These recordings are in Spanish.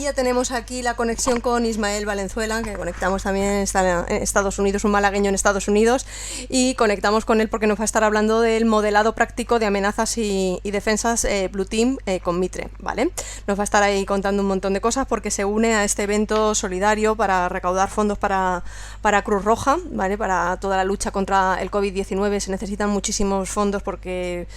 ya tenemos aquí la conexión con Ismael Valenzuela, que conectamos también, está en Estados Unidos, un malagueño en Estados Unidos, y conectamos con él porque nos va a estar hablando del modelado práctico de amenazas y defensas Blue Team con Mitre, ¿vale? Nos va a estar ahí contando un montón de cosas porque se une a este evento solidario para recaudar fondos para Cruz Roja, ¿vale? Para toda la lucha contra el COVID-19 se necesitan muchísimos fondos porque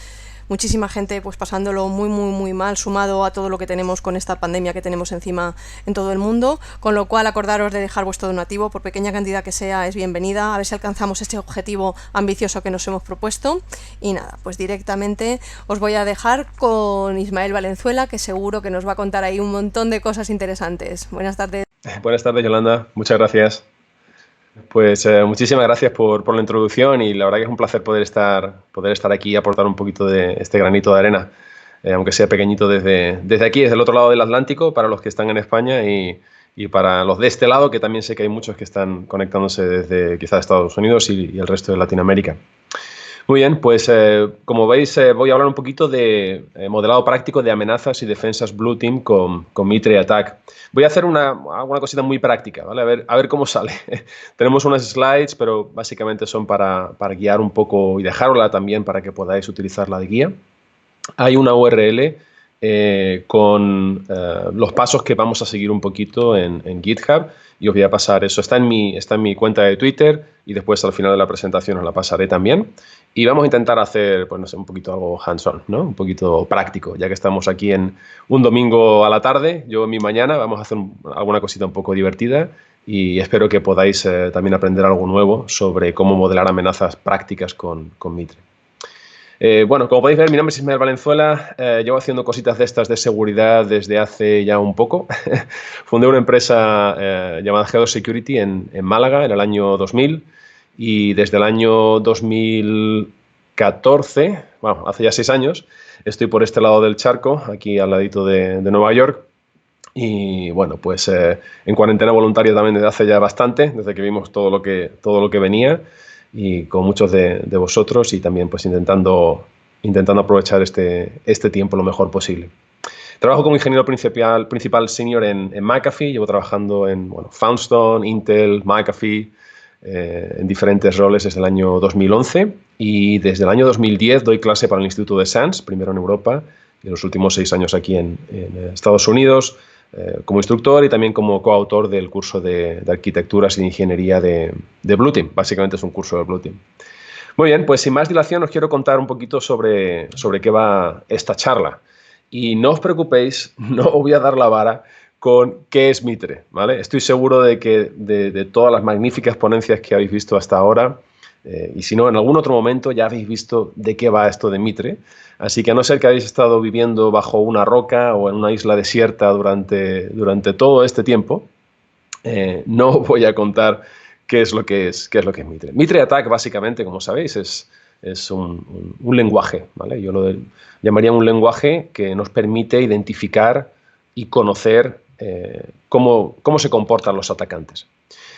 muchísima gente pues pasándolo muy mal, sumado a todo lo que tenemos con esta pandemia que tenemos encima en todo el mundo, con lo cual acordaros de dejar vuestro donativo, por pequeña cantidad que sea, es bienvenida, a ver si alcanzamos este objetivo ambicioso que nos hemos propuesto. Y nada, pues directamente os voy a dejar con Ismael Valenzuela, que seguro que nos va a contar ahí un montón de cosas interesantes. Buenas tardes. Buenas tardes, Yolanda, muchas gracias. Pues muchísimas gracias por la introducción y la verdad que es un placer poder estar aquí y aportar un poquito de este granito de arena, aunque sea pequeñito desde aquí, desde el otro lado del Atlántico, para los que están en España y para los de este lado, que también sé que hay muchos que están conectándose desde quizás Estados Unidos y el resto de Latinoamérica. Muy bien, pues como veis voy a hablar un poquito de modelado práctico de amenazas y defensas Blue Team con Mitre ATT&CK. Voy a hacer una cosita muy práctica, ¿vale? A ver cómo sale. Tenemos unas slides, pero básicamente son para guiar un poco y dejarla también para que podáis utilizarla de guía. Hay una URL con los pasos que vamos a seguir un poquito en GitHub y os voy a pasar eso. Está en mi cuenta de Twitter y después al final de la presentación os la pasaré también. Y vamos a intentar hacer, pues no sé, un poquito algo hands-on, ¿no? Un poquito práctico, ya que estamos aquí en un domingo a la tarde, yo en mi mañana, vamos a hacer alguna cosita un poco divertida y espero que podáis también aprender algo nuevo sobre cómo modelar amenazas prácticas con Mitre. Bueno, como podéis ver, mi nombre es Ismael Valenzuela, llevo haciendo cositas de estas de seguridad desde hace ya un poco. Fundé una empresa llamada G2 Security en Málaga en el año 2000 y desde el año 2014, bueno, hace ya 6 años, estoy por este lado del charco, aquí al ladito de Nueva York. Y bueno, pues en cuarentena voluntaria también desde hace ya bastante, desde que vimos todo lo que venía y con muchos de vosotros y también pues intentando aprovechar este tiempo lo mejor posible. Trabajo como ingeniero principal senior en McAfee, llevo trabajando en Foundstone, Intel, McAfee, en diferentes roles desde el año 2011 y desde el año 2010 doy clase para el Instituto de SANS, primero en Europa y en los últimos 6 años aquí en Estados Unidos, como instructor y también como coautor del curso de arquitecturas y de ingeniería de Blue Team. Básicamente es un curso de Blue Team. Muy bien, pues sin más dilación os quiero contar un poquito sobre qué va esta charla. Y no os preocupéis, no os voy a dar la vara con qué es Mitre, ¿vale? Estoy seguro de que de todas las magníficas ponencias que habéis visto hasta ahora, y si no, en algún otro momento ya habéis visto de qué va esto de Mitre. Así que a no ser que habéis estado viviendo bajo una roca o en una isla desierta durante todo este tiempo, no os voy a contar qué es lo que es Mitre. Mitre ATT&CK, básicamente, como sabéis, es un lenguaje, ¿vale? Yo lo llamaría un lenguaje que nos permite identificar y conocer cómo se comportan los atacantes.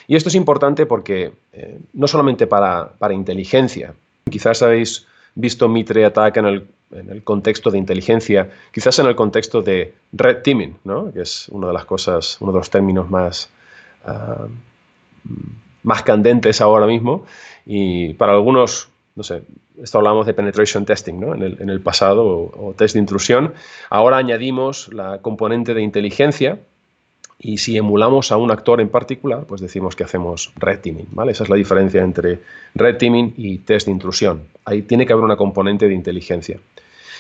Y esto es importante porque no solamente para inteligencia, quizás habéis visto Mitre ATT&CK en el contexto de inteligencia, quizás en el contexto de red teaming, ¿no? Que es una de las cosas, uno de los términos más candentes ahora mismo. Y para algunos, no sé, esto hablamos de penetration testing, ¿no? en el pasado o test de intrusión. Ahora añadimos la componente de inteligencia y si emulamos a un actor en particular, pues decimos que hacemos red teaming, ¿vale? Esa es la diferencia entre red teaming y test de intrusión. Ahí tiene que haber una componente de inteligencia.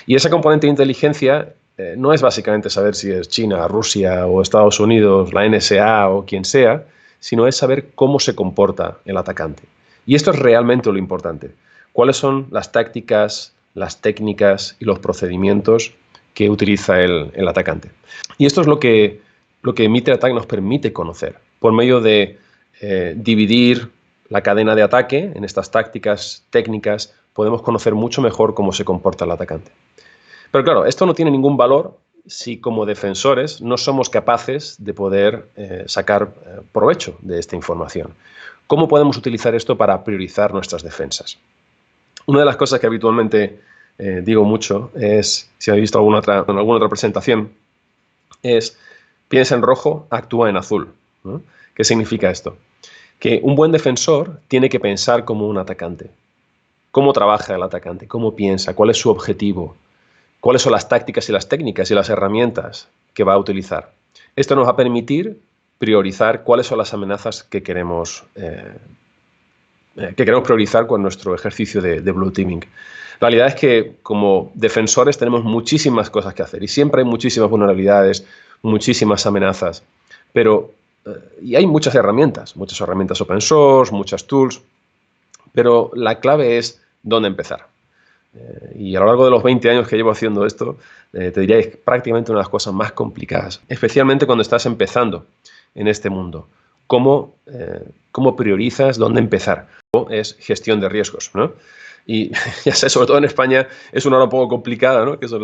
Y esa componente de inteligencia no es básicamente saber si es China, Rusia o Estados Unidos, la NSA o quien sea, sino es saber cómo se comporta el atacante. Y esto es realmente lo importante. ¿Cuáles son las tácticas, las técnicas y los procedimientos que utiliza el atacante? Y esto es lo que Mitre ATT&CK nos permite conocer por medio de dividir la cadena de ataque en estas tácticas, técnicas, podemos conocer mucho mejor cómo se comporta el atacante. Pero claro, esto no tiene ningún valor si como defensores no somos capaces de poder sacar provecho de esta información. ¿Cómo podemos utilizar esto para priorizar nuestras defensas? Una de las cosas que habitualmente digo mucho es, si habéis visto en alguna otra presentación, es piensa en rojo, actúa en azul, ¿no? ¿Qué significa esto? Que un buen defensor tiene que pensar como un atacante. ¿Cómo trabaja el atacante? ¿Cómo piensa? ¿Cuál es su objetivo? ¿Cuáles son las tácticas y las técnicas y las herramientas que va a utilizar? Esto nos va a permitir priorizar cuáles son las amenazas que queremos priorizar con nuestro ejercicio de blue teaming. La realidad es que como defensores tenemos muchísimas cosas que hacer y siempre hay muchísimas vulnerabilidades, muchísimas amenazas, pero y hay muchas herramientas open source, muchas tools, pero la clave es dónde empezar. Y a lo largo de los 20 años que llevo haciendo esto, te diría que es prácticamente una de las cosas más complicadas, especialmente cuando estás empezando en este mundo. ¿Cómo priorizas dónde empezar? Es gestión de riesgos, ¿no? Y ya sé, sobre todo en España es una hora un poco complicada, ¿no? Que son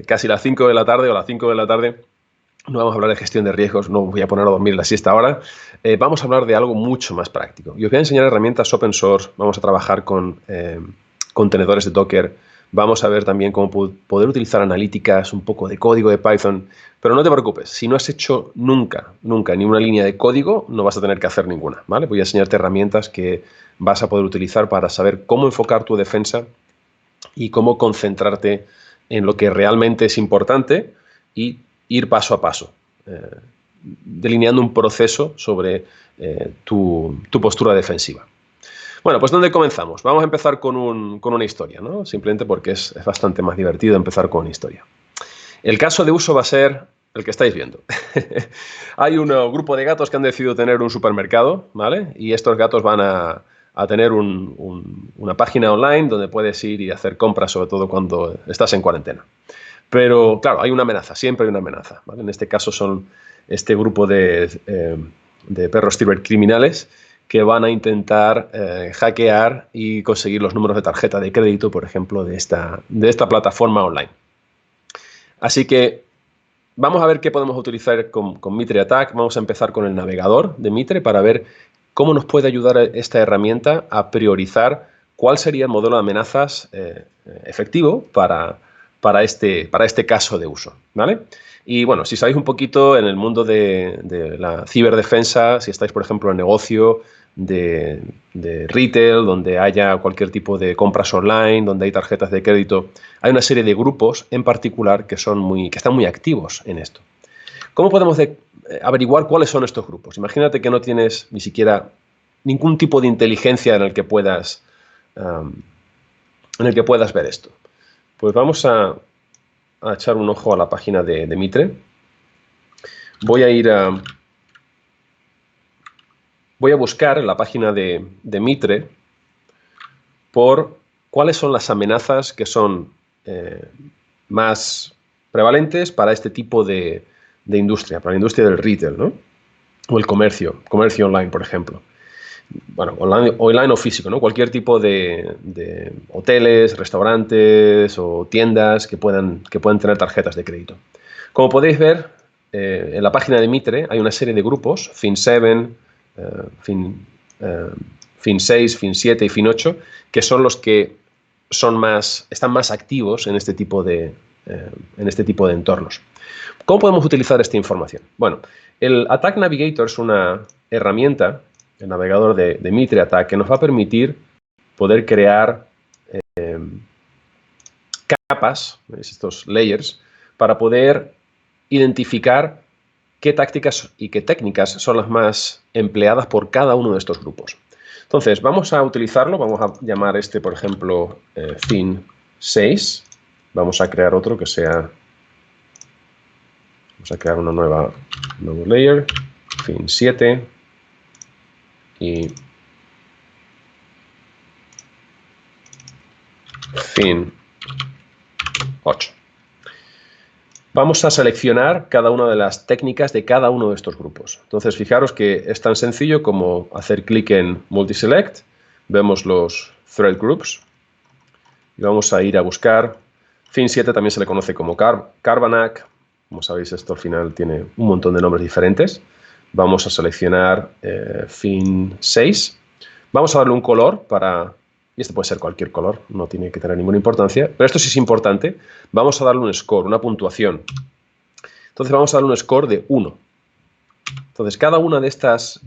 casi las 5 de la tarde o las 5 de la tarde. No vamos a hablar de gestión de riesgos, no voy a poner a dormir la siesta ahora. Vamos a hablar de algo mucho más práctico. Y os voy a enseñar herramientas open source, vamos a trabajar con contenedores de Docker, vamos a ver también cómo poder utilizar analíticas, un poco de código de Python, pero no te preocupes, si no has hecho nunca ni una línea de código, no vas a tener que hacer ninguna, ¿vale? Voy a enseñarte herramientas que vas a poder utilizar para saber cómo enfocar tu defensa y cómo concentrarte en lo que realmente es importante y ir paso a paso, delineando un proceso sobre tu postura defensiva. Bueno, pues ¿dónde comenzamos? Vamos a empezar con una historia, ¿no? Simplemente porque es bastante más divertido empezar con una historia. El caso de uso va a ser el que estáis viendo. Hay un grupo de gatos que han decidido tener un supermercado, ¿vale? Y estos gatos van a tener una página online donde puedes ir y hacer compras, sobre todo cuando estás en cuarentena. Pero, claro, hay una amenaza, siempre hay una amenaza, ¿vale? En este caso son este grupo de perros cibercriminales que van a intentar hackear y conseguir los números de tarjeta de crédito, por ejemplo, de esta plataforma online. Así que vamos a ver qué podemos utilizar con Mitre Attack. Vamos a empezar con el navegador de Mitre para ver cómo nos puede ayudar esta herramienta a priorizar cuál sería el modelo de amenazas efectivo para este caso de uso, ¿vale? Y bueno, si sabéis un poquito en el mundo de la ciberdefensa, si estáis, por ejemplo, en negocio de retail, donde haya cualquier tipo de compras online, donde hay tarjetas de crédito, hay una serie de grupos en particular que están muy activos en esto. ¿Cómo podemos averiguar cuáles son estos grupos? Imagínate que no tienes ni siquiera ningún tipo de inteligencia en el que puedas ver esto. Pues vamos a echar un ojo a la página de Mitre. Voy a buscar en la página de Mitre por cuáles son las amenazas que son más prevalentes para este tipo de industria, para la industria del retail, ¿no? O el comercio online, por ejemplo. Bueno, online o físico, ¿no? Cualquier tipo de hoteles, restaurantes o tiendas que puedan tener tarjetas de crédito. Como podéis ver, en la página de Mitre hay una serie de grupos, Fin7, Fin6, Fin7 y Fin8, que son los que están más activos en este tipo de entornos. ¿Cómo podemos utilizar esta información? Bueno, el Attack Navigator es una herramienta, el navegador de Mitre Attack, que nos va a permitir poder crear capas, estos layers, para poder identificar qué tácticas y qué técnicas son las más empleadas por cada uno de estos grupos. Entonces, vamos a utilizarlo, vamos a llamar por ejemplo, Fin6. Vamos a crear otro que sea... Vamos a crear una nuevo layer, Fin7 y Fin8. Vamos a seleccionar cada una de las técnicas de cada uno de estos grupos. Entonces, fijaros que es tan sencillo como hacer clic en Multiselect, vemos los Threat Groups y vamos a ir a buscar. Fin7 también se le conoce como Carbanac. Como sabéis, esto al final tiene un montón de nombres diferentes. Vamos a seleccionar Fin6. Vamos a darle un color y este puede ser cualquier color, no tiene que tener ninguna importancia, pero esto sí es importante. Vamos a darle un score, una puntuación. Entonces vamos a darle un score de 1. Entonces cada una de estas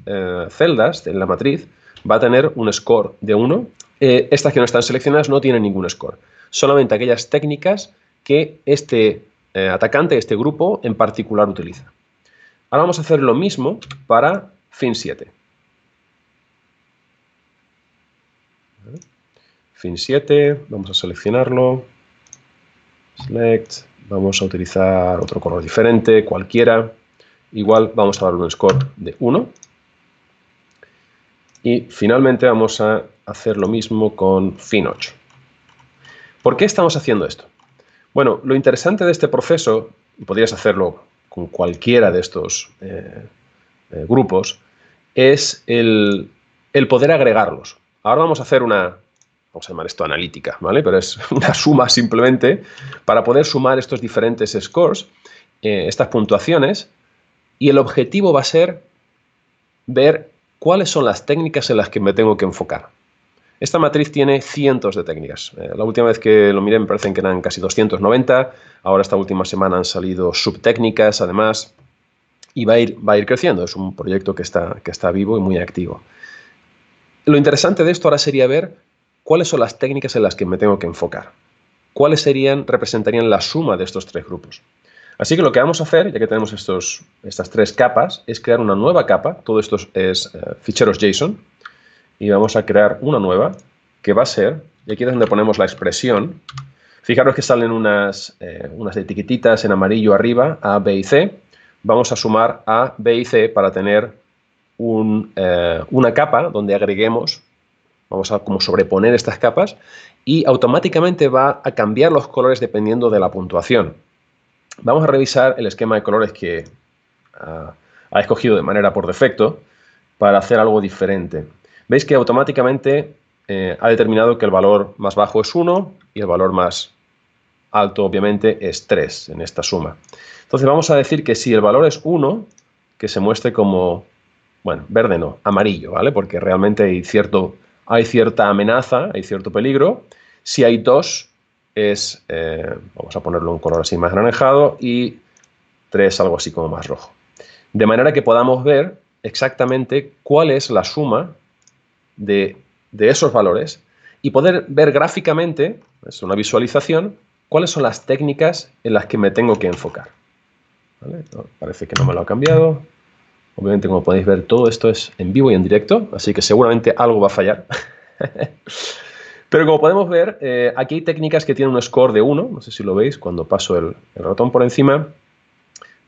celdas en la matriz va a tener un score de 1. Estas que no están seleccionadas no tienen ningún score. Solamente aquellas técnicas que este atacante, este grupo en particular utiliza. Ahora vamos a hacer lo mismo para fin7. Fin7, vamos a seleccionarlo. Select, vamos a utilizar otro color diferente, cualquiera. Igual vamos a darle un score de 1. Y finalmente vamos a hacer lo mismo con fin8. ¿Por qué estamos haciendo esto? Bueno, lo interesante de este proceso, y podrías hacerlo con cualquiera de estos grupos, es el poder agregarlos. Ahora vamos a hacer vamos a llamar esto analítica, ¿vale? Pero es una suma simplemente para poder sumar estos diferentes scores, estas puntuaciones, y el objetivo va a ser ver cuáles son las técnicas en las que me tengo que enfocar. Esta matriz tiene cientos de técnicas. La última vez que lo miré me parecen que eran casi 290. Ahora esta última semana han salido subtécnicas, además, y va a ir creciendo. Es un proyecto que está vivo y muy activo. Lo interesante de esto ahora sería ver cuáles son las técnicas en las que me tengo que enfocar. ¿Cuáles representarían la suma de estos tres grupos? Así que lo que vamos a hacer, ya que tenemos estas tres capas, es crear una nueva capa. Todo esto es ficheros JSON. Y vamos a crear una nueva que va a ser, y aquí es donde ponemos la expresión. Fijaros que salen unas etiquetitas en amarillo arriba, A, B y C. Vamos a sumar A, B y C para tener una capa donde agreguemos, vamos a como sobreponer estas capas y automáticamente va a cambiar los colores dependiendo de la puntuación. Vamos a revisar el esquema de colores que ha escogido de manera por defecto para hacer algo diferente. Veis que automáticamente ha determinado que el valor más bajo es 1 y el valor más alto, obviamente, es 3 en esta suma. Entonces vamos a decir que si el valor es 1, que se muestre como, bueno, verde no, amarillo, ¿vale? Porque realmente hay cierta amenaza, hay cierto peligro. Si hay 2, vamos a ponerlo un color así más anaranjado, y 3 algo así como más rojo. De manera que podamos ver exactamente cuál es la suma de esos valores y poder ver gráficamente, es una visualización, cuáles son las técnicas en las que me tengo que enfocar. ¿Vale? Parece que no me lo ha cambiado. Obviamente, como podéis ver, todo esto es en vivo y en directo, así que seguramente algo va a fallar. Pero como podemos ver, aquí hay técnicas que tienen un score de 1, no sé si lo veis, cuando paso el ratón por encima.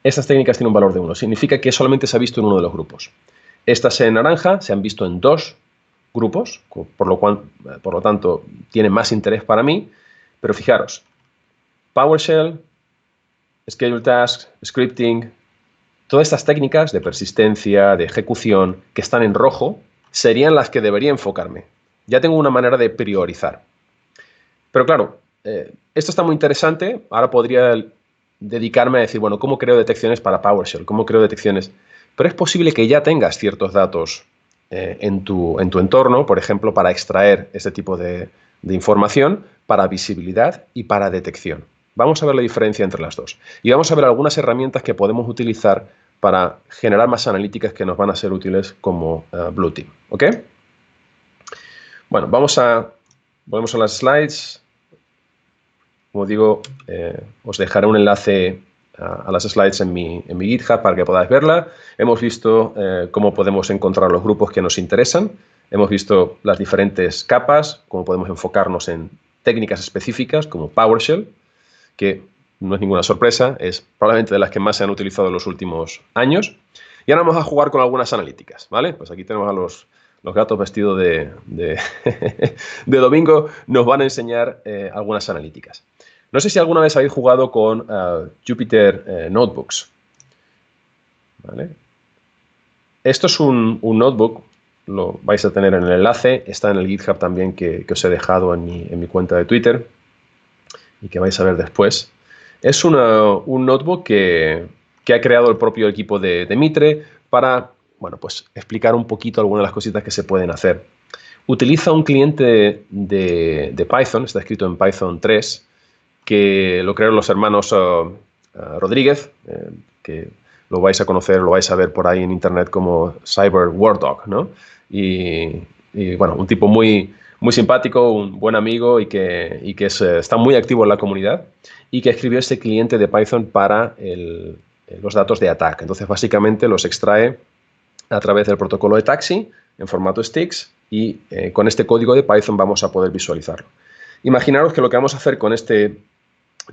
Estas técnicas tienen un valor de 1, significa que solamente se ha visto en uno de los grupos. Estas en naranja se han visto en 2 grupos, por lo tanto, tienen más interés para mí, pero fijaros, PowerShell, Schedule Tasks, Scripting, todas estas técnicas de persistencia, de ejecución, que están en rojo, serían las que debería enfocarme. Ya tengo una manera de priorizar. Pero claro, esto está muy interesante. Ahora podría dedicarme a decir, bueno, ¿cómo creo detecciones para PowerShell? ¿Cómo creo detecciones? Pero es posible que ya tengas ciertos datos en tu entorno, por ejemplo, para extraer este tipo de información, para visibilidad y para detección. Vamos a ver la diferencia entre las dos. Y vamos a ver algunas herramientas que podemos utilizar para generar más analíticas que nos van a ser útiles como Blue Team. ¿Ok? Bueno, volvemos a las slides. Como digo, os dejaré un enlace a las slides en mi GitHub para que podáis verla. Hemos visto cómo podemos encontrar los grupos que nos interesan. Hemos visto las diferentes capas, cómo podemos enfocarnos en técnicas específicas como PowerShell, que no es ninguna sorpresa, es probablemente de las que más se han utilizado en los últimos años. Y ahora vamos a jugar con algunas analíticas, ¿vale? Pues aquí tenemos a los gatos vestidos de domingo, nos van a enseñar algunas analíticas. No sé si alguna vez habéis jugado con Jupyter Notebooks, ¿vale? Esto es un notebook, lo vais a tener en el enlace, está en el GitHub también que os he dejado en mi cuenta de Twitter y que vais a ver después. Es un notebook que ha creado el propio equipo de Mitre para, bueno, pues explicar un poquito algunas de las cositas que se pueden hacer. Utiliza un cliente de Python, está escrito en Python 3, que lo crearon los hermanos Rodríguez, que lo vais a conocer, lo vais a ver por ahí en internet como Cyber War Dog, ¿no? Y bueno, un tipo muy, muy simpático, un buen amigo y que está muy activo en la comunidad y que escribió este cliente de Python para los datos de ATT&CK. Entonces, básicamente los extrae a través del protocolo de Taxi en formato sticks y con este código de Python vamos a poder visualizarlo. Imaginaros que lo que vamos a hacer con este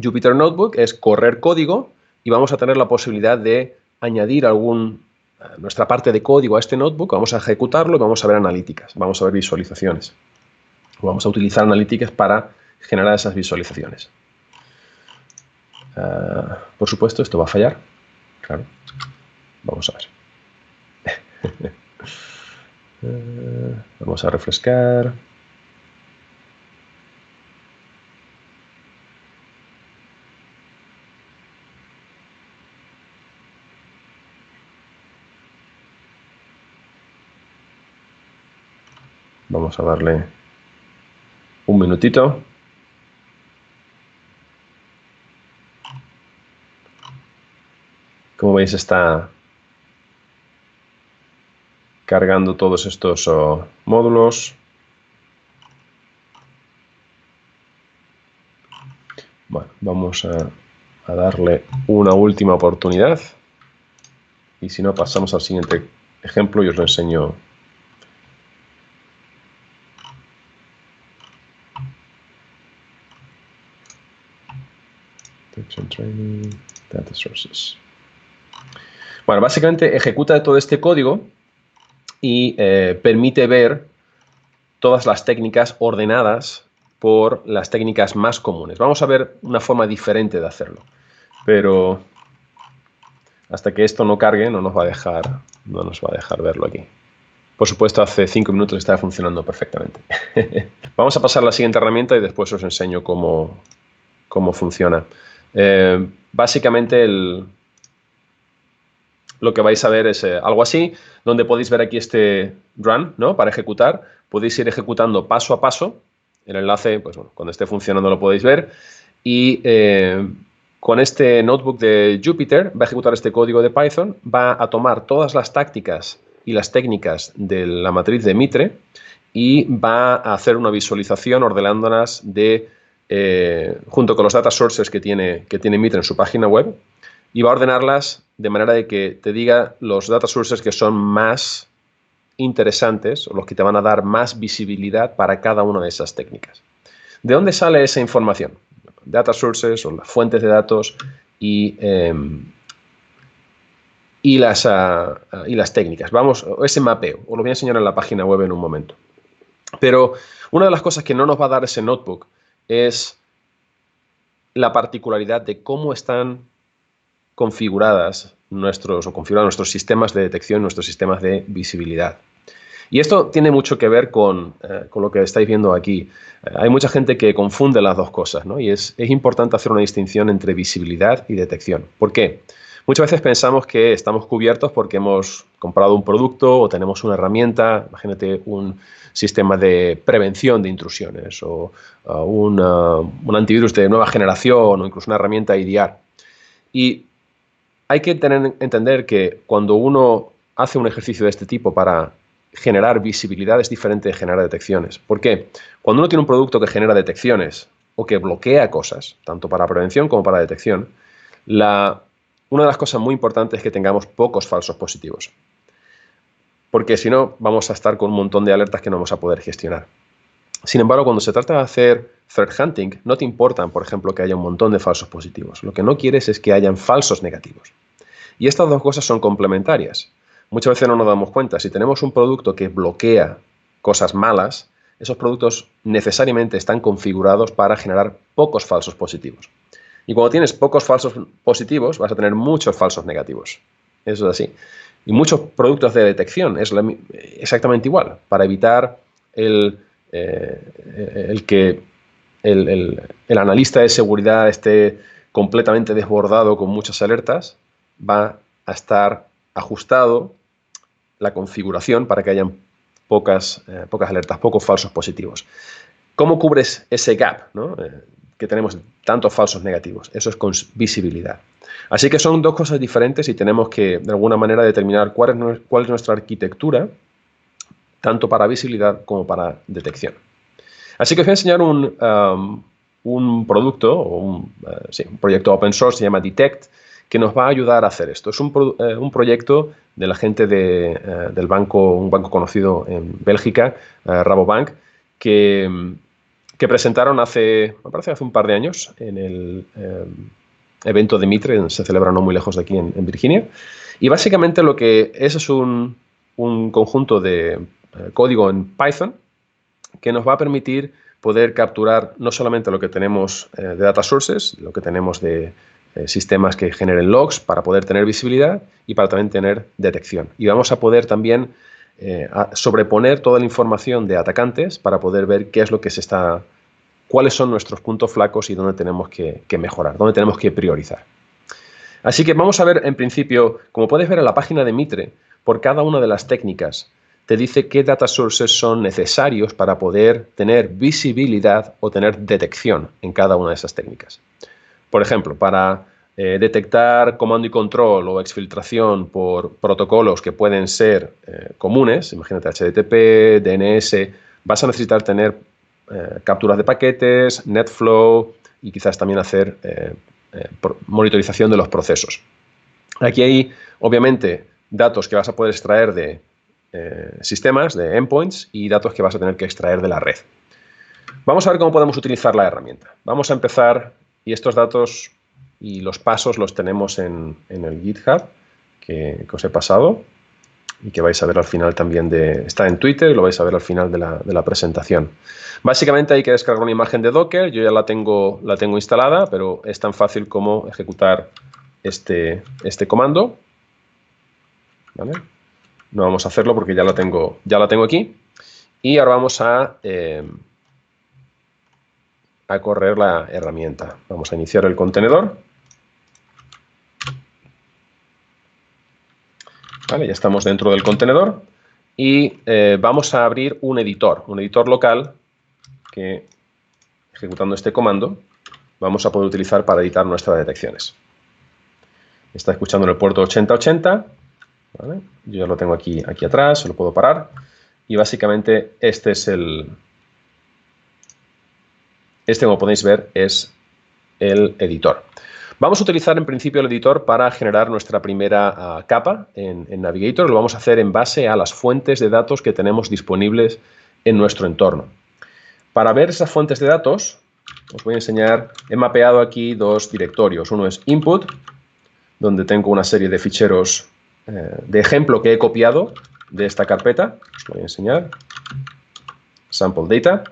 Jupyter Notebook es correr código y vamos a tener la posibilidad de añadir nuestra parte de código a este notebook, vamos a ejecutarlo y vamos a ver analíticas, vamos a ver visualizaciones. Vamos a utilizar analíticas para generar esas visualizaciones. Por supuesto, esto va a fallar. Claro. Vamos a ver. Vamos a refrescar. Vamos a darle un minutito. Como veis, está cargando todos estos módulos. Bueno, vamos a darle una última oportunidad. Y si no, pasamos al siguiente ejemplo y os lo enseño. Training, data sources. Bueno, básicamente ejecuta todo este código y permite ver todas las técnicas ordenadas por las técnicas más comunes. Vamos a ver una forma diferente de hacerlo, pero hasta que esto no cargue no nos va a dejar verlo aquí. Por supuesto, hace 5 minutos estaba funcionando perfectamente. Vamos a pasar a la siguiente herramienta y después os enseño cómo funciona. Básicamente lo que vais a ver es algo así, donde podéis ver aquí este run, ¿no? Para ejecutar. Podéis ir ejecutando paso a paso. El enlace, pues bueno, cuando esté funcionando lo podéis ver. Y con este notebook de Jupyter va a ejecutar este código de Python, va a tomar todas las tácticas y las técnicas de la matriz de Mitre y va a hacer una visualización ordenándolas junto con los data sources que tiene Mitre en su página web, y va a ordenarlas de manera de que te diga los data sources que son más interesantes o los que te van a dar más visibilidad para cada una de esas técnicas. ¿De dónde sale esa información? Data sources o las fuentes de datos y las técnicas. Ese mapeo, os lo voy a enseñar en la página web en un momento. Pero una de las cosas que no nos va a dar ese notebook es la particularidad de cómo están configurados nuestros sistemas de detección, nuestros sistemas de visibilidad. Y esto tiene mucho que ver con lo que estáis viendo aquí. Hay mucha gente que confunde las dos cosas, ¿no? Y es importante hacer una distinción entre visibilidad y detección. ¿Por qué? Muchas veces pensamos que estamos cubiertos porque hemos comprado un producto o tenemos una herramienta, imagínate un sistema de prevención de intrusiones o un antivirus de nueva generación o incluso una herramienta IDR. Y hay que entender que cuando uno hace un ejercicio de este tipo para generar visibilidad es diferente de generar detecciones. ¿Por qué? Cuando uno tiene un producto que genera detecciones o que bloquea cosas, tanto para prevención como para detección, una de las cosas muy importantes es que tengamos pocos falsos positivos. Porque si no, vamos a estar con un montón de alertas que no vamos a poder gestionar. Sin embargo, cuando se trata de hacer threat hunting, no te importan, por ejemplo, que haya un montón de falsos positivos. Lo que no quieres es que hayan falsos negativos. Y estas dos cosas son complementarias. Muchas veces no nos damos cuenta. Si tenemos un producto que bloquea cosas malas, esos productos necesariamente están configurados para generar pocos falsos positivos. Y cuando tienes pocos falsos positivos, vas a tener muchos falsos negativos. Eso es así. Y muchos productos de detección es exactamente igual. Para evitar que el analista de seguridad esté completamente desbordado con muchas alertas, va a estar ajustado la configuración para que hayan pocas alertas, pocos falsos positivos. ¿Cómo cubres ese gap, ¿no? que tenemos tantos falsos negativos. Eso es con visibilidad. Así que son dos cosas diferentes y tenemos que, de alguna manera, determinar cuál es nuestra arquitectura, tanto para visibilidad como para detección. Así que os voy a enseñar un producto, o un proyecto open source, se llama Detect, que nos va a ayudar a hacer esto. Es un proyecto de la gente del banco, un banco conocido en Bélgica, Rabobank, que presentaron me parece hace un par de años, en el evento de Mitre, se celebra no muy lejos de aquí en Virginia. Y básicamente lo que es un conjunto de código en Python que nos va a permitir poder capturar no solamente lo que tenemos de data sources, lo que tenemos de sistemas que generen logs para poder tener visibilidad y para también tener detección. Y vamos a poder también sobreponer toda la información de atacantes para poder ver qué es lo que cuáles son nuestros puntos flacos y dónde tenemos que mejorar, dónde tenemos que priorizar. Así que vamos a ver, en principio, como puedes ver en la página de Mitre, por cada una de las técnicas te dice qué data sources son necesarios para poder tener visibilidad o tener detección en cada una de esas técnicas. Por ejemplo, para detectar comando y control o exfiltración por protocolos que pueden ser comunes, imagínate HTTP, DNS, vas a necesitar tener capturas de paquetes, NetFlow y quizás también hacer monitorización de los procesos. Aquí hay, obviamente, datos que vas a poder extraer de sistemas, de endpoints, y datos que vas a tener que extraer de la red. Vamos a ver cómo podemos utilizar la herramienta. Vamos a empezar, y estos datos y los pasos los tenemos en el GitHub que os he pasado y que vais a ver al final también está en Twitter y lo vais a ver al final de la presentación. Básicamente hay que descargar una imagen de Docker, yo ya la tengo instalada, pero es tan fácil como ejecutar este comando. ¿Vale? No vamos a hacerlo porque ya la tengo aquí. Y ahora vamos a correr la herramienta. Vamos a iniciar el contenedor. Vale, ya estamos dentro del contenedor. Y vamos a abrir un editor local que, ejecutando este comando, vamos a poder utilizar para editar nuestras detecciones. Está escuchando en el puerto 8080. ¿Vale? Yo ya lo tengo aquí atrás, se lo puedo parar. Y básicamente este, como podéis ver, es el editor. Vamos a utilizar en principio el editor para generar nuestra primera capa en Navigator. Lo vamos a hacer en base a las fuentes de datos que tenemos disponibles en nuestro entorno. Para ver esas fuentes de datos, os voy a enseñar, he mapeado aquí dos directorios. Uno es input, donde tengo una serie de ficheros de ejemplo que he copiado de esta carpeta. Os lo voy a enseñar. Sample data.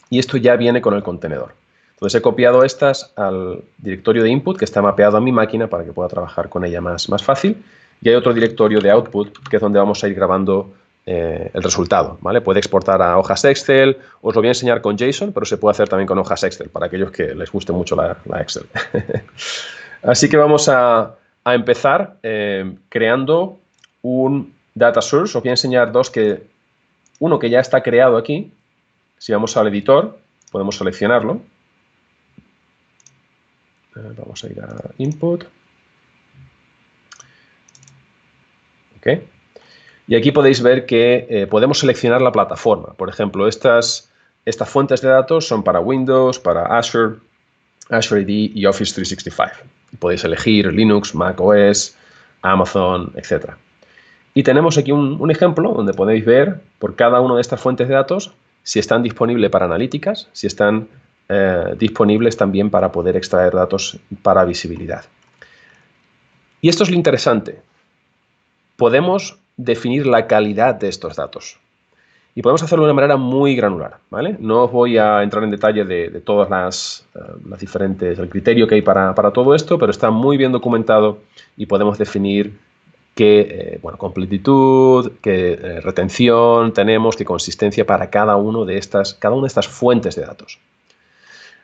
Y esto ya viene con el contenedor. Entonces he copiado estas al directorio de input que está mapeado a mi máquina para que pueda trabajar con ella más fácil. Y hay otro directorio de output que es donde vamos a ir grabando el resultado. ¿Vale? Puede exportar a hojas Excel. Os lo voy a enseñar con JSON, pero se puede hacer también con hojas Excel para aquellos que les guste mucho la Excel. Así que vamos a empezar creando un data source. Os voy a enseñar uno que ya está creado aquí. Si vamos al editor, podemos seleccionarlo. Vamos a ir a Input. Ok. Y aquí podéis ver que podemos seleccionar la plataforma. Por ejemplo, estas fuentes de datos son para Windows, para Azure, Azure AD y Office 365. Podéis elegir Linux, Mac OS, Amazon, etc. Y tenemos aquí un ejemplo donde podéis ver por cada una de estas fuentes de datos si están disponibles para analíticas, si están disponibles también para poder extraer datos para visibilidad. Y esto es lo interesante. Podemos definir la calidad de estos datos. Y podemos hacerlo de una manera muy granular, ¿vale? No os voy a entrar en detalle de todas las diferentes, el criterio que hay para todo esto, pero está muy bien documentado y podemos definir qué completitud, qué retención tenemos, qué consistencia para cada una de estas fuentes de datos.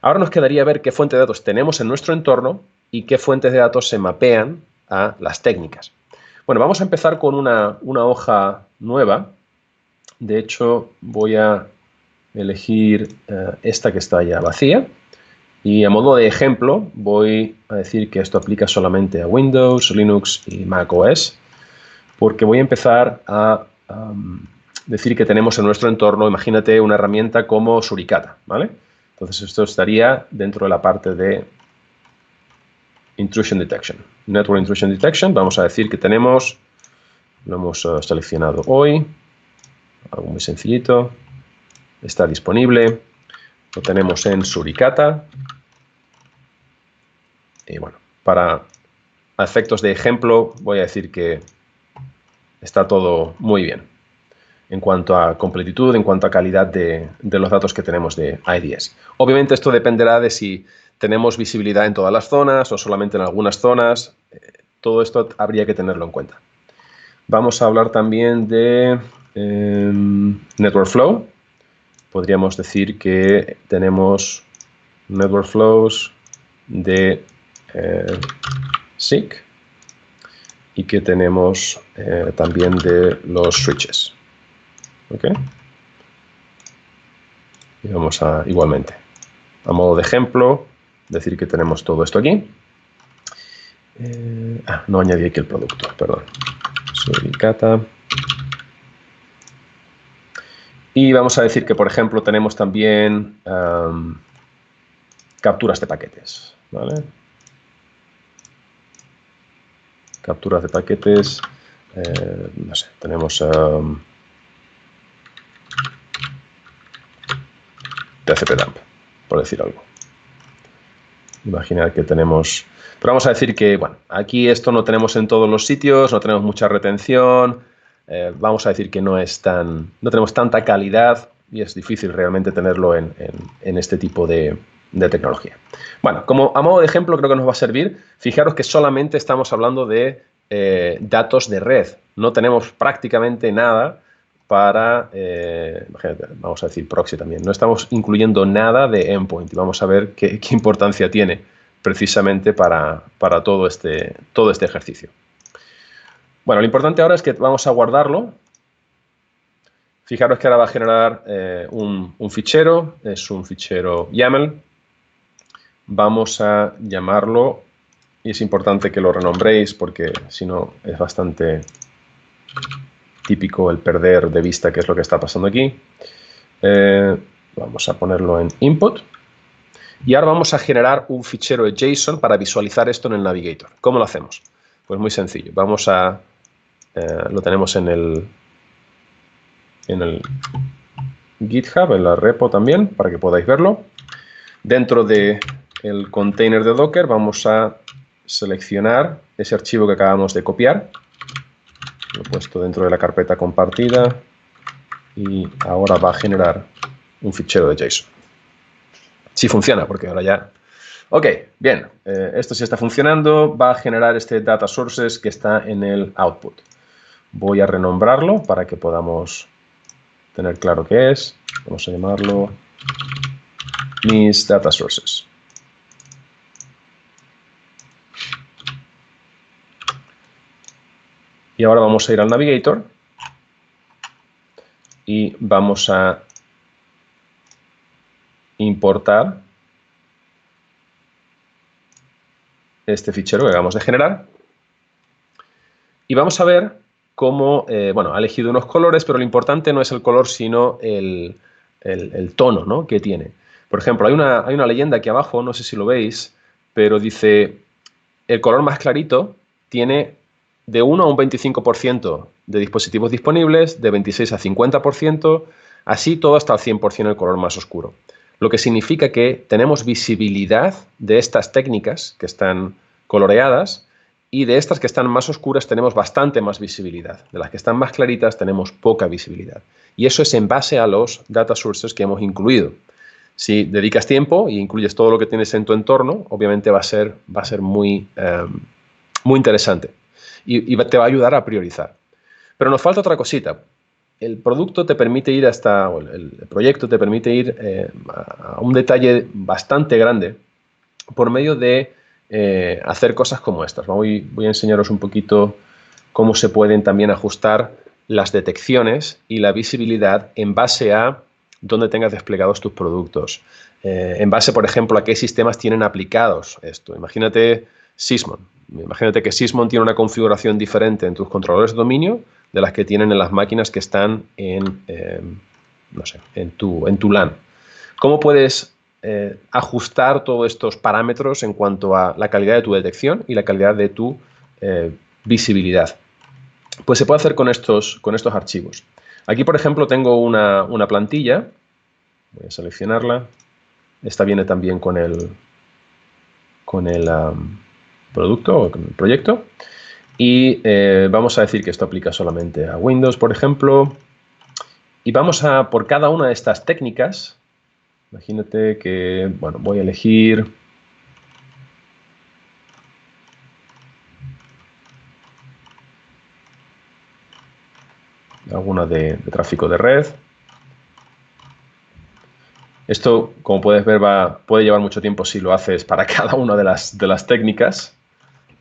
Ahora nos quedaría ver qué fuente de datos tenemos en nuestro entorno y qué fuentes de datos se mapean a las técnicas. Bueno, vamos a empezar con una hoja nueva. De hecho, voy a elegir esta que está ya vacía Y a modo de ejemplo, voy a decir que esto aplica solamente a Windows, Linux y Mac OS, porque voy a empezar a decir que tenemos en nuestro entorno, imagínate una herramienta como Suricata, ¿vale? Entonces esto estaría dentro de la parte de Intrusion Detection. Network Intrusion Detection, vamos a decir que tenemos, lo hemos seleccionado hoy, algo muy sencillito, está disponible, lo tenemos en Suricata. Y bueno, para efectos de ejemplo voy a decir que está todo muy bien en cuanto a completitud, en cuanto a calidad de los datos que tenemos de IDS. Obviamente esto dependerá de si tenemos visibilidad en todas las zonas o solamente en algunas zonas. Todo esto habría que tenerlo en cuenta. Vamos a hablar también de Network Flow. Podríamos decir que tenemos Network Flows de SIG y que tenemos también de los switches. ¿Okay? Y vamos a, igualmente, a modo de ejemplo, decir que tenemos todo esto aquí. No añadí aquí el producto, perdón. Suricata. Y vamos a decir que, por ejemplo, tenemos también capturas de paquetes, ¿vale? Capturas de paquetes, no sé, tenemos TCP-dump, por decir algo. Imaginar que tenemos... Pero vamos a decir que, bueno, aquí esto no tenemos en todos los sitios, no tenemos mucha retención, vamos a decir que no tenemos tanta calidad y es difícil realmente tenerlo en este tipo de tecnología. Bueno, como a modo de ejemplo creo que nos va a servir. Fijaros que solamente estamos hablando de datos de red. No tenemos prácticamente nada para, imagínate, vamos a decir proxy también. No estamos incluyendo nada de endpoint y vamos a ver qué importancia tiene precisamente para todo este ejercicio. Bueno, lo importante ahora es que vamos a guardarlo. Fijaros que ahora va a generar un fichero, es un fichero YAML. Vamos a llamarlo, y es importante que lo renombréis porque si no es bastante típico el perder de vista qué es lo que está pasando aquí. Vamos a ponerlo en input. Y ahora vamos a generar un fichero de JSON para visualizar esto en el Navigator. ¿Cómo lo hacemos? Pues muy sencillo. Vamos a... lo tenemos en el GitHub, en la repo también, para que podáis verlo. Dentro del container de Docker vamos a seleccionar ese archivo que acabamos de copiar. Lo he puesto dentro de la carpeta compartida y ahora va a generar un fichero de JSON. Sí funciona, porque ahora ya... Ok, bien, esto sí está funcionando. Va a generar este data sources que está en el output. Voy a renombrarlo para que podamos tener claro qué es. Vamos a llamarlo mis data sources. Y ahora vamos a ir al Navigator y vamos a importar este fichero que acabamos de generar. Y vamos a ver cómo, bueno, ha elegido unos colores, pero lo importante no es el color, sino el tono, ¿no?, que tiene. Por ejemplo, hay una leyenda aquí abajo, no sé si lo veis, pero dice, el color más clarito tiene de 1 a un 25% de dispositivos disponibles, de 26 a 50%, así todo hasta el 100% el color más oscuro. Lo que significa que tenemos visibilidad de estas técnicas que están coloreadas y de estas que están más oscuras tenemos bastante más visibilidad. De las que están más claritas tenemos poca visibilidad. Y eso es en base a los data sources que hemos incluido. Si dedicas tiempo y incluyes todo lo que tienes en tu entorno, obviamente va a ser muy interesante y te va a ayudar a priorizar. Pero nos falta otra cosita. El producto te permite ir el proyecto te permite ir a un detalle bastante grande por medio de hacer cosas como estas. Voy a enseñaros un poquito cómo se pueden también ajustar las detecciones y la visibilidad en base a donde tengas desplegados tus productos, en base, por ejemplo, a qué sistemas tienen aplicados esto. Imagínate Sysmon. Imagínate que Sysmon tiene una configuración diferente en tus controladores de dominio de las que tienen en las máquinas que están no sé, en tu LAN. ¿Cómo puedes ajustar todos estos parámetros en cuanto a la calidad de tu detección y la calidad de tu visibilidad? Pues se puede hacer con estos archivos. Aquí, por ejemplo, tengo una plantilla. Voy a seleccionarla. Esta viene también con el producto o con el proyecto. Y vamos a decir que esto aplica solamente a Windows, por ejemplo. Y vamos a, por cada una de estas técnicas, imagínate que, bueno, voy a elegir alguna de tráfico de red. Esto, como puedes ver, puede llevar mucho tiempo si lo haces para cada una de las técnicas.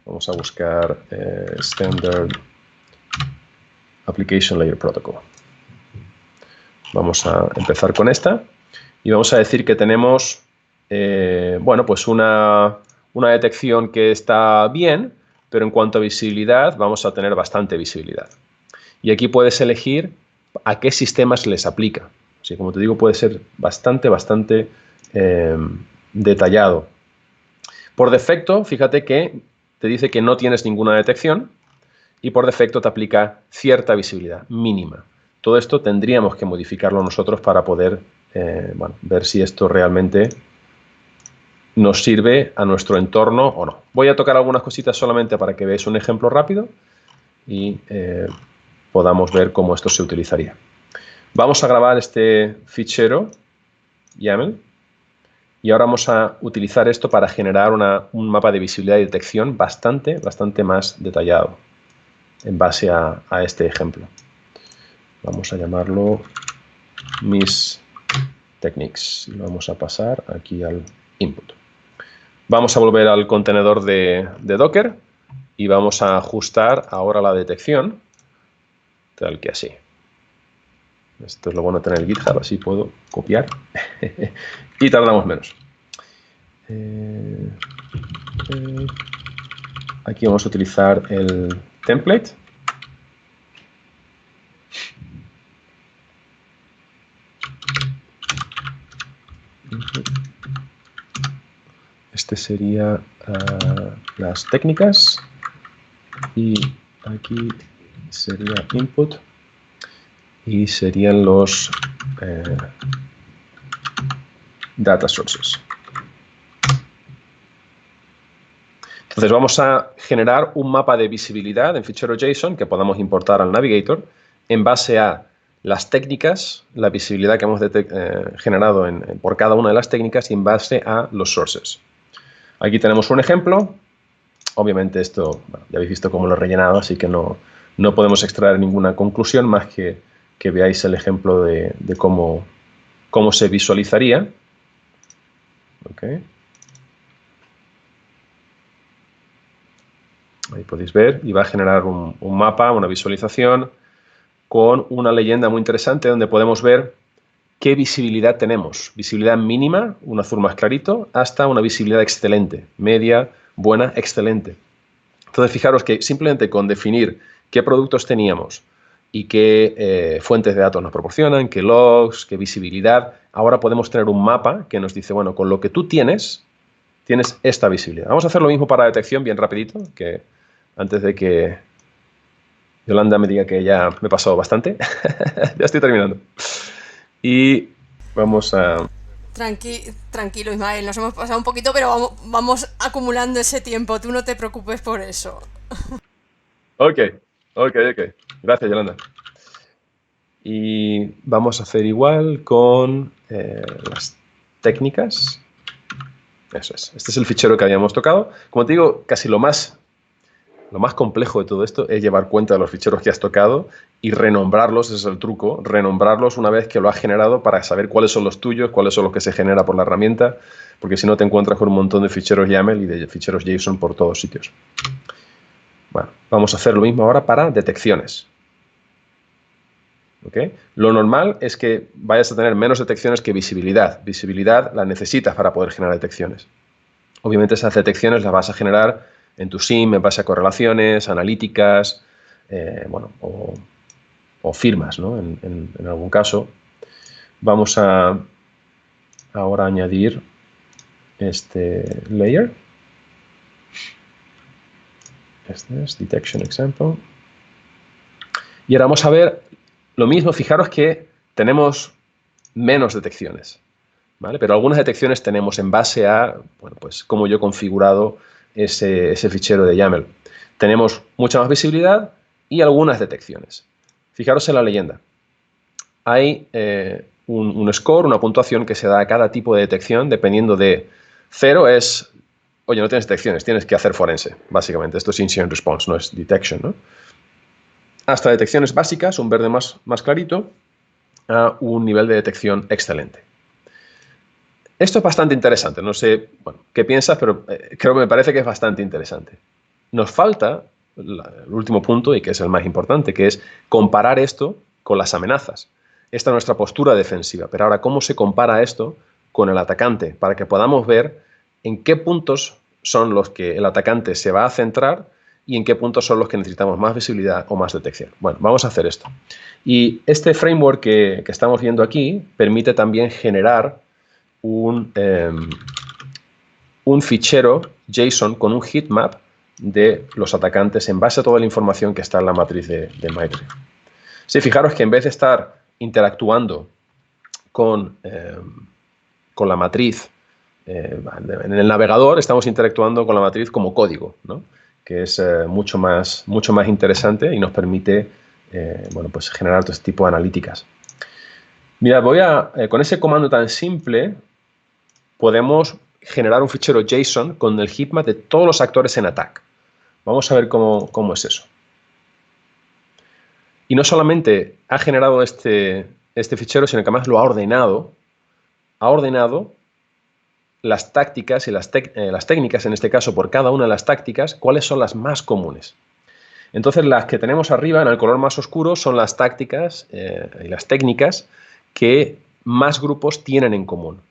Vamos a buscar Standard Application Layer Protocol. Vamos a empezar con esta y vamos a decir que tenemos bueno, pues una detección que está bien, pero en cuanto a visibilidad vamos a tener bastante visibilidad. Y aquí puedes elegir a qué sistemas les aplica. Así, como te digo, puede ser bastante detallado. Por defecto, fíjate que te dice que no tienes ninguna detección y por defecto te aplica cierta visibilidad mínima. Todo esto tendríamos que modificarlo nosotros para poder bueno, ver si esto realmente nos sirve a nuestro entorno o no. Voy a tocar algunas cositas solamente para que veáis un ejemplo rápido y podamos ver cómo esto se utilizaría. Vamos a grabar este fichero YAML y ahora vamos a utilizar esto para generar un mapa de visibilidad y detección bastante más detallado en base a este ejemplo. Vamos a llamarlo Mis Techniques y lo vamos a pasar aquí al input. Vamos a volver al contenedor de Docker y vamos a ajustar ahora la detección tal que así. Esto es lo bueno de tener el GitHub, así puedo copiar y tardamos menos. Aquí vamos a utilizar el template. Este sería las técnicas y aquí sería input y serían los data sources. Entonces vamos a generar un mapa de visibilidad en fichero JSON que podamos importar al Navigator en base a las técnicas, la visibilidad que hemos generado por cada una de las técnicas y en base a los sources. Aquí tenemos un ejemplo. Obviamente esto, bueno, ya habéis visto cómo lo he rellenado, así que no podemos extraer ninguna conclusión más que veáis el ejemplo de cómo se visualizaría. Okay. Ahí podéis ver y va a generar un mapa, una visualización con una leyenda muy interesante donde podemos ver qué visibilidad tenemos. Visibilidad mínima, un azul más clarito, hasta una visibilidad excelente, media, buena, excelente. Entonces fijaros que simplemente con definir qué productos teníamos y qué fuentes de datos nos proporcionan, qué logs, qué visibilidad, ahora podemos tener un mapa que nos dice, bueno, con lo que tú tienes esta visibilidad. Vamos a hacer lo mismo para detección bien rapidito, que antes de que Yolanda me diga que ya me he pasado bastante. Ya estoy terminando. Y vamos a... Tranquilo, Ismael, nos hemos pasado un poquito, pero vamos acumulando ese tiempo. Tú no te preocupes por eso. Ok. Gracias, Yolanda. Y vamos a hacer igual con las técnicas. Eso es. Este es el fichero que habíamos tocado. Como te digo, casi lo más complejo de todo esto es llevar cuenta de los ficheros que has tocado y renombrarlos, ese es el truco, renombrarlos una vez que lo has generado para saber cuáles son los tuyos, cuáles son los que se genera por la herramienta, porque si no te encuentras con un montón de ficheros YAML y de ficheros JSON por todos sitios. Bueno, vamos a hacer lo mismo ahora para detecciones. ¿ok? Lo normal es que vayas a tener menos detecciones que visibilidad. Visibilidad la necesitas para poder generar detecciones. Obviamente esas detecciones las vas a generar en tu SIEM, en base a correlaciones, analíticas, bueno, o firmas, ¿no? En algún caso. Vamos a ahora añadir este layer. Este es Detection Example. Y ahora vamos a ver lo mismo. Fijaros que tenemos menos detecciones, ¿vale? Pero algunas detecciones tenemos en base a, bueno, pues cómo yo he configurado ese fichero de YAML. Tenemos mucha más visibilidad y algunas detecciones. Fijaros en la leyenda. Hay un score, una puntuación que se da a cada tipo de detección dependiendo de 0 es, oye, no tienes detecciones, tienes que hacer forense, básicamente. Esto es incident response, no es detection, ¿no? Hasta detecciones básicas, un verde más clarito, a un nivel de detección excelente. Esto es bastante interesante. No sé, bueno, qué piensas, pero creo que me parece que es bastante interesante. Nos falta el último punto, y que es el más importante, que es comparar esto con las amenazas. Esta es nuestra postura defensiva. Pero ahora, ¿cómo se compara esto con el atacante? Para que podamos ver en qué puntos son los que el atacante se va a centrar y en qué puntos son los que necesitamos más visibilidad o más detección. Bueno, vamos a hacer esto. Y este framework que estamos viendo aquí permite también generar un fichero JSON con un heatmap de los atacantes en base a toda la información que está en la matriz de MyTree. Sí, fijaros que en vez de estar interactuando con la matriz en el navegador, estamos interactuando con la matriz como código, ¿no? Que es mucho más interesante y nos permite bueno, pues generar todo este tipo de analíticas. Mirad, con ese comando tan simple podemos generar un fichero JSON con el heatmap de todos los actores en attack. Vamos a ver cómo es eso. Y no solamente ha generado este fichero, sino que además lo ha ordenado las tácticas y las técnicas, en este caso por cada una de las tácticas, cuáles son las más comunes. Entonces las que tenemos arriba en el color más oscuro son las tácticas y las técnicas que más grupos tienen en común.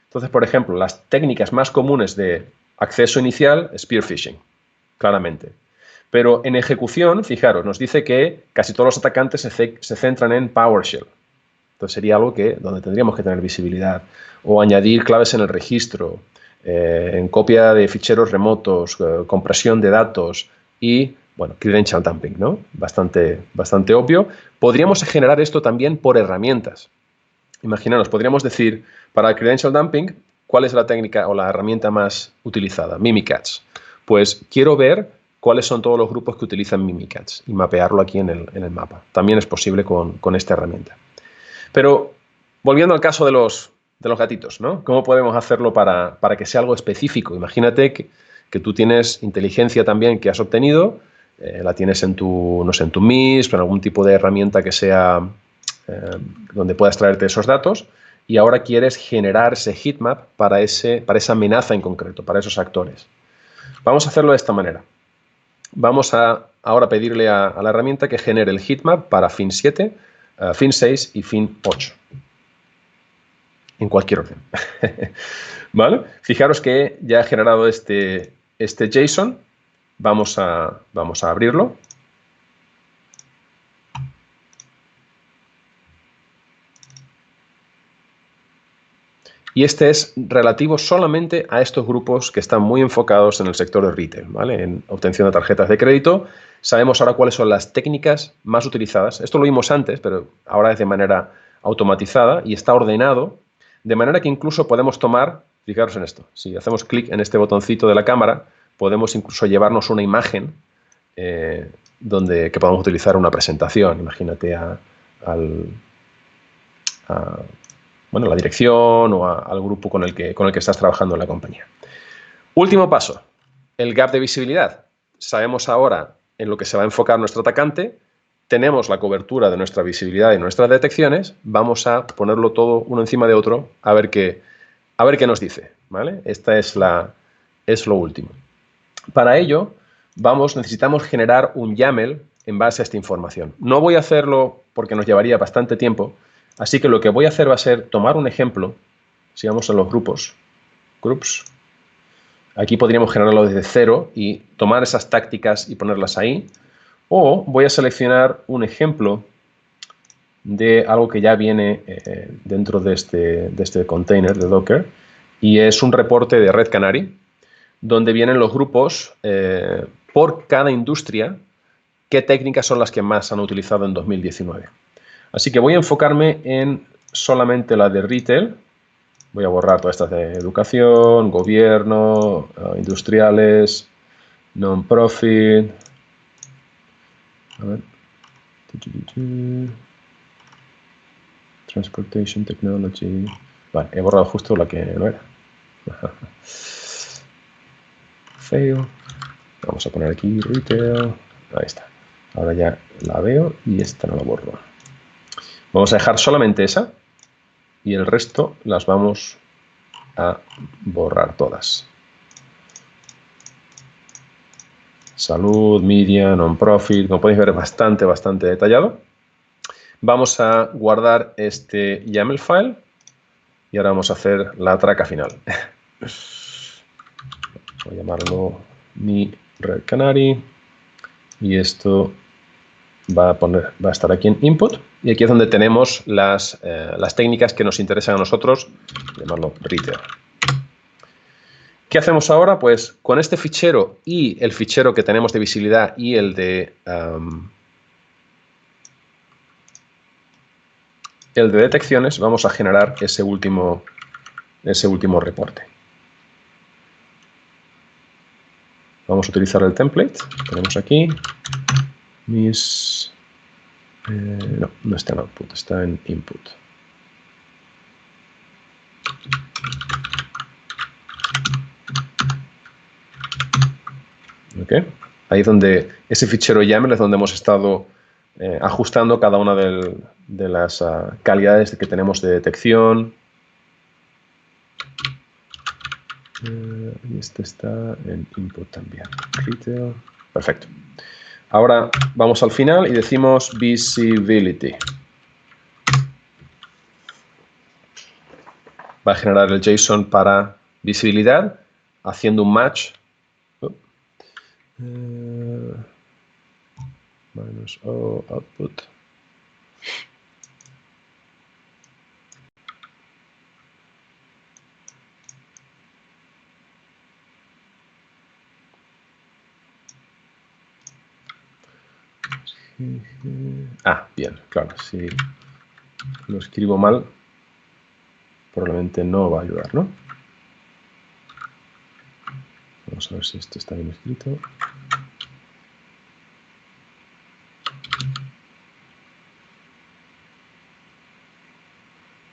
Entonces, por ejemplo, las técnicas más comunes de acceso inicial, spear phishing, claramente. Pero en ejecución, fijaros, nos dice que casi todos los atacantes se centran en PowerShell. Entonces sería algo donde tendríamos que tener visibilidad. O añadir claves en el registro, en copia de ficheros remotos, compresión de datos y, bueno, credential dumping, ¿no? Bastante obvio. Podríamos generar esto también por herramientas. Imaginaros, podríamos decir, para el credential dumping, ¿cuál es la técnica o la herramienta más utilizada? Mimikatz. Pues quiero ver cuáles son todos los grupos que utilizan Mimikatz y mapearlo aquí en el mapa. También es posible con esta herramienta. Pero, volviendo al caso de los gatitos, ¿no? ¿Cómo podemos hacerlo para que sea algo específico? Imagínate que tú tienes inteligencia también que has obtenido, la tienes en tu, no sé, en tu MISP, en algún tipo de herramienta que sea donde puedas traerte esos datos, y ahora quieres generar ese heatmap para esa amenaza en concreto, para esos actores. Vamos a hacerlo de esta manera. Vamos a ahora pedirle a la herramienta que genere el heatmap para FIN 7, FIN 6 y FIN 8. En cualquier orden. ¿Vale? Fijaros que ya he generado este JSON. Vamos a abrirlo. Y este es relativo solamente a estos grupos que están muy enfocados en el sector de retail, ¿vale? En obtención de tarjetas de crédito. Sabemos ahora cuáles son las técnicas más utilizadas. Esto lo vimos antes, pero ahora es de manera automatizada y está ordenado, de manera que incluso podemos tomar, fijaros en esto, si hacemos clic en este botoncito de la cámara, podemos incluso llevarnos una imagen que podamos utilizar en una presentación. Imagínate bueno, la dirección o al grupo con el que estás trabajando en la compañía. Último paso, el gap de visibilidad. Sabemos ahora en lo que se va a enfocar nuestro atacante, tenemos la cobertura de nuestra visibilidad y nuestras detecciones, vamos a ponerlo todo uno encima de otro a ver qué nos dice, ¿vale? Esta es lo último. Para ello, necesitamos generar un YAML en base a esta información. No voy a hacerlo porque nos llevaría bastante tiempo, así que lo que voy a hacer va a ser tomar un ejemplo. Si vamos a los grupos, groups, aquí podríamos generarlo desde cero y tomar esas tácticas y ponerlas ahí. O voy a seleccionar un ejemplo de algo que ya viene dentro de este container de Docker, y es un reporte de Red Canary, donde vienen los grupos por cada industria, qué técnicas son las que más han utilizado en 2019. Así que voy a enfocarme en solamente la de retail. Voy a borrar todas estas de educación, gobierno, industriales, non-profit. A ver. Transportation Technology. Vale, he borrado justo la que no era. Fail. Vamos a poner aquí retail. Ahí está. Ahora ya la veo y esta no la borro. Vamos a dejar solamente esa y el resto las vamos a borrar todas. Salud, media, non-profit. Como podéis ver, es bastante detallado. Vamos a guardar este YAML file y ahora vamos a hacer la traca final. Voy a llamarlo mi Red Canary y esto va a estar aquí en input, y aquí es donde tenemos las técnicas que nos interesan a nosotros, llamarlo retail. ¿Qué hacemos ahora? Pues con este fichero y el fichero que tenemos de visibilidad y el de detecciones, vamos a generar ese último reporte. Vamos a utilizar el template. Tenemos aquí mis... no está en output, está en input. ¿Okay? Ahí donde ese fichero YAML es donde hemos estado ajustando cada una de las calidades que tenemos de detección. Y este está en input también. Retail. Perfecto. Ahora vamos al final y decimos visibility. Va a generar el JSON para visibilidad, haciendo un match. Minus O output. Bien, claro, si lo escribo mal, probablemente no va a ayudar, ¿no? Vamos a ver si esto está bien escrito.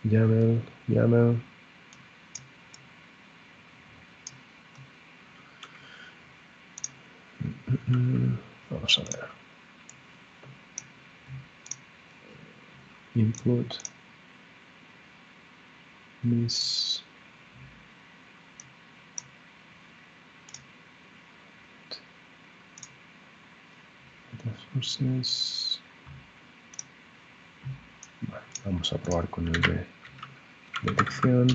YAML. Vamos a ver. Input. Mis. Sources. Vale, vamos a probar con el de detección.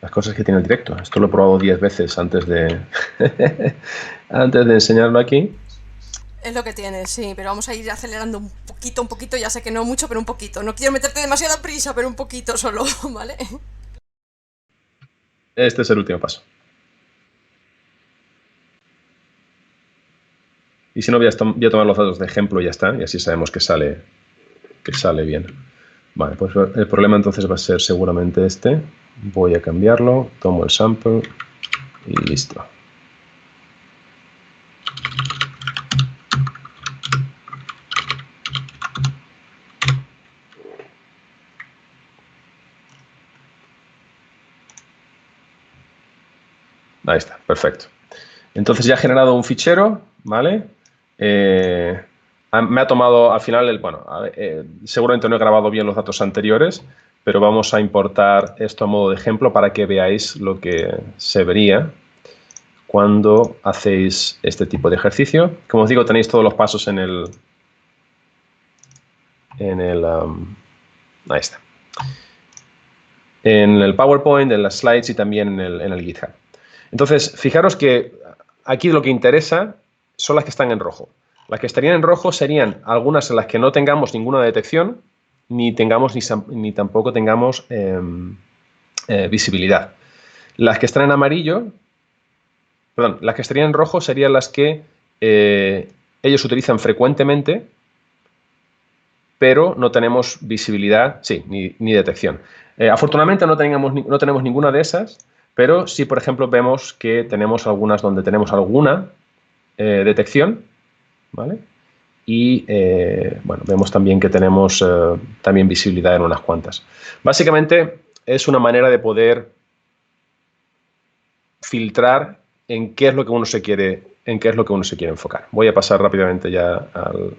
Las cosas que tiene el directo. Esto lo he probado 10 veces antes de antes de enseñarlo aquí. Es lo que tienes, sí, pero vamos a ir acelerando un poquito, ya sé que no mucho, pero un poquito. No quiero meterte demasiada prisa, pero un poquito solo, ¿vale? Este es el último paso. Y si no, voy a tomar los datos de ejemplo y ya está, y así sabemos que sale bien. Vale, pues el problema entonces va a ser seguramente este. Voy a cambiarlo, tomo el sample y listo. Ahí está, perfecto. Entonces ya he generado un fichero, ¿vale? Me ha tomado al final, seguramente no he grabado bien los datos anteriores, pero vamos a importar esto a modo de ejemplo para que veáis lo que se vería cuando hacéis este tipo de ejercicio. Como os digo, tenéis todos los pasos en el... ahí está. En el PowerPoint, en las slides y también en el GitHub. Entonces, fijaros que aquí lo que interesa son las que están en rojo. Las que estarían en rojo serían algunas en las que no tengamos ninguna detección, ni tampoco tengamos visibilidad. Las que están en amarillo, perdón, las que estarían en rojo serían las que ellos utilizan frecuentemente, pero no tenemos visibilidad, sí, ni detección. Afortunadamente no tenemos ninguna de esas, pero sí, por ejemplo, vemos que tenemos algunas donde tenemos alguna detección, ¿vale? Y bueno, vemos también que tenemos también visibilidad en unas cuantas. Básicamente es una manera de poder filtrar en qué es lo que uno se quiere enfocar. Voy a pasar rápidamente ya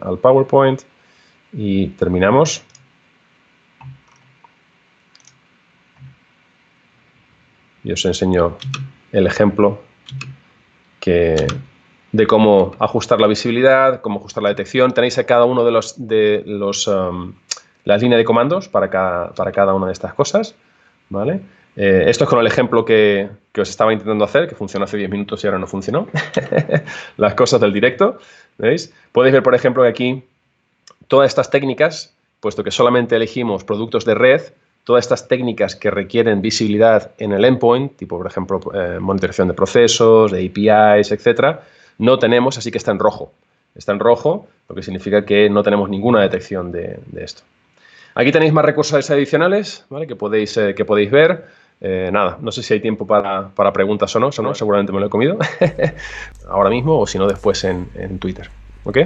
al PowerPoint y terminamos. Y os enseño el ejemplo de cómo ajustar la visibilidad, cómo ajustar la detección. Tenéis a cada uno de las líneas de comandos para cada una de estas cosas, ¿vale? Esto es con el ejemplo que os estaba intentando hacer, que funcionó hace 10 minutos y ahora no funcionó. Las cosas del directo, ¿veis? Podéis ver, por ejemplo, que aquí todas estas técnicas, puesto que solamente elegimos productos de red, todas estas técnicas que requieren visibilidad en el endpoint, tipo, por ejemplo, monitorización de procesos, de APIs, etcétera, no tenemos, así que está en rojo. Está en rojo, lo que significa que no tenemos ninguna detección de esto. Aquí tenéis más recursos adicionales, ¿vale? que podéis ver. Nada, no sé si hay tiempo para preguntas o no, seguramente me lo he comido ahora mismo o si no después en Twitter. ¿Ok?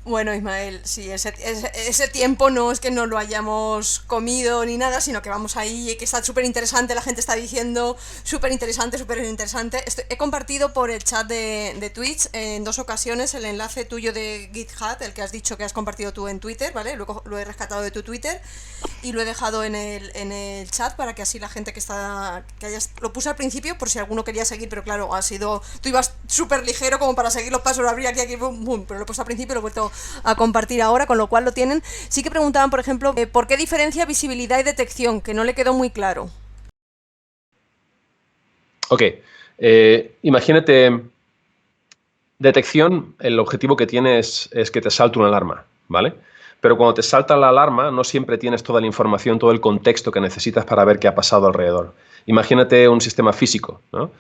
Bueno, Ismael, sí, ese tiempo no es que no lo hayamos comido ni nada, sino que vamos ahí y que está súper interesante, la gente está diciendo súper interesante, súper interesante. He compartido por el chat de Twitch en 2 ocasiones el enlace tuyo de GitHub, el que has dicho que has compartido tú en Twitter, ¿vale? Luego lo he rescatado de tu Twitter y lo he dejado en el chat para que así la gente lo puse al principio por si alguno quería seguir, pero claro, tú ibas súper ligero como para seguir los pasos, lo abrí aquí, boom, boom, pero lo he puesto al principio y lo he vuelto a compartir ahora, con lo cual lo tienen. Sí que preguntaban, por ejemplo, ¿por qué diferencia visibilidad y detección? Que no le quedó muy claro. Ok, imagínate, detección, el objetivo que tiene es que te salte una alarma, ¿vale? Pero cuando te salta la alarma no siempre tienes toda la información, todo el contexto que necesitas para ver qué ha pasado alrededor. Imagínate un sistema físico, ¿no?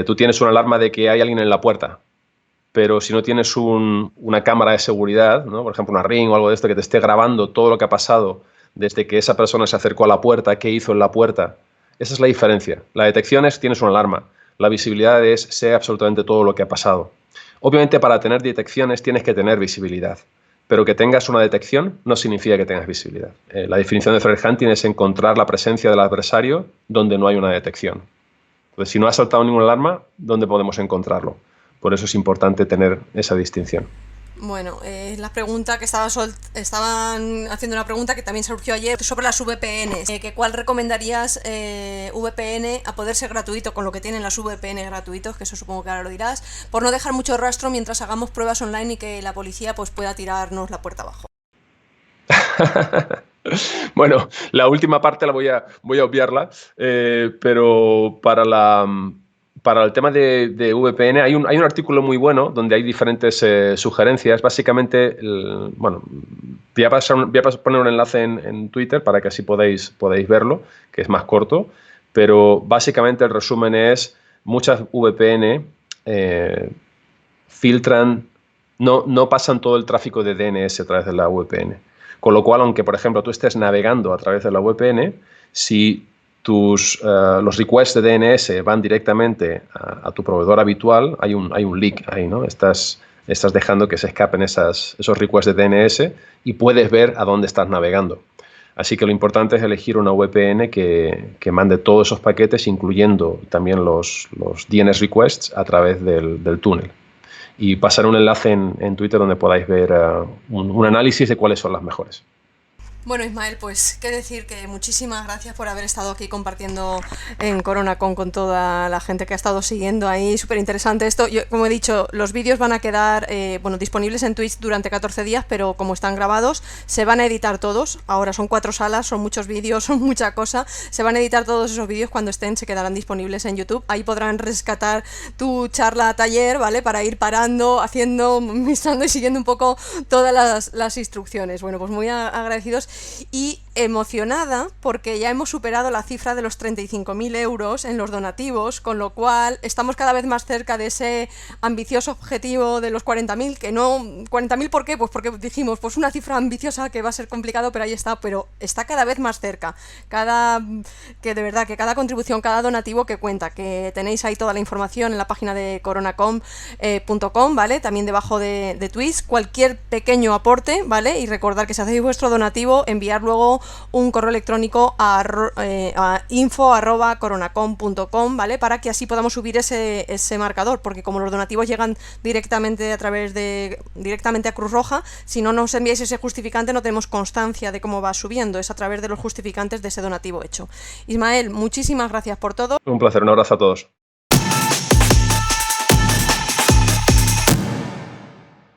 Tú tienes una alarma de que hay alguien en la puerta, pero si no tienes una cámara de seguridad, ¿no? Por ejemplo una Ring o algo de esto que te esté grabando todo lo que ha pasado desde que esa persona se acercó a la puerta, qué hizo en la puerta, esa es la diferencia. La detección es tienes una alarma, la visibilidad es sé absolutamente todo lo que ha pasado. Obviamente para tener detecciones tienes que tener visibilidad, pero que tengas una detección no significa que tengas visibilidad. La definición de threat hunting es encontrar la presencia del adversario donde no hay una detección. Entonces, si no ha saltado ninguna alarma, ¿dónde podemos encontrarlo? Por eso es importante tener esa distinción. Bueno, la pregunta que estaban haciendo una pregunta que también surgió ayer sobre las VPNs. ¿Cuál recomendarías VPN a poder ser gratuito con lo que tienen las VPN gratuitos? Que eso supongo que ahora lo dirás. Por no dejar mucho rastro mientras hagamos pruebas online y que la policía pues pueda tirarnos la puerta abajo. Bueno, la última parte voy a obviarla, pero para el tema de VPN hay un artículo muy bueno donde hay diferentes sugerencias. Básicamente, bueno, voy a poner un enlace en Twitter para que así podáis verlo, que es más corto, pero básicamente el resumen es muchas VPN filtran, no pasan todo el tráfico de DNS a través de la VPN. Con lo cual, aunque por ejemplo tú estés navegando a través de la VPN, si los requests de DNS van directamente a tu proveedor habitual, hay un leak ahí, ¿no? Estás dejando que se escapen esos requests de DNS y puedes ver a dónde estás navegando. Así que lo importante es elegir una VPN que mande todos esos paquetes, incluyendo también los DNS requests a través del túnel. Y pasaré un enlace en Twitter donde podáis ver un análisis de cuáles son las mejores. Bueno, Ismael, pues qué decir, que muchísimas gracias por haber estado aquí compartiendo en CoronaCon con toda la gente que ha estado siguiendo ahí. Súper interesante esto. Yo, como he dicho, los vídeos van a quedar disponibles en Twitch durante 14 días, pero como están grabados, se van a editar todos. Ahora son 4 salas, son muchos vídeos, son mucha cosa. Se van a editar todos esos vídeos, cuando estén se quedarán disponibles en YouTube. Ahí podrán rescatar tu charla taller, ¿vale? Para ir parando, haciendo, mixando y siguiendo un poco todas las instrucciones. Bueno, pues muy agradecidos. Y emocionada porque ya hemos superado la cifra de los 35.000 euros en los donativos, con lo cual estamos cada vez más cerca de ese ambicioso objetivo de los 40.000, que no... ¿40.000 por qué? Pues porque dijimos, pues una cifra ambiciosa que va a ser complicado, pero ahí está, pero está cada vez más cerca. Que de verdad, que cada contribución, cada donativo que cuenta, que tenéis ahí toda la información en la página de coronacom.com, ¿vale? También debajo de Twitch, cualquier pequeño aporte, ¿vale? Y recordar que si hacéis vuestro donativo, enviar luego un correo electrónico a info@coronacom.com, ¿vale? Para que así podamos subir ese marcador, porque como los donativos llegan directamente directamente a Cruz Roja, si no nos enviáis ese justificante no tenemos constancia de cómo va subiendo, es a través de los justificantes de ese donativo hecho. Ismael, muchísimas gracias por todo. Un placer, un abrazo a todos.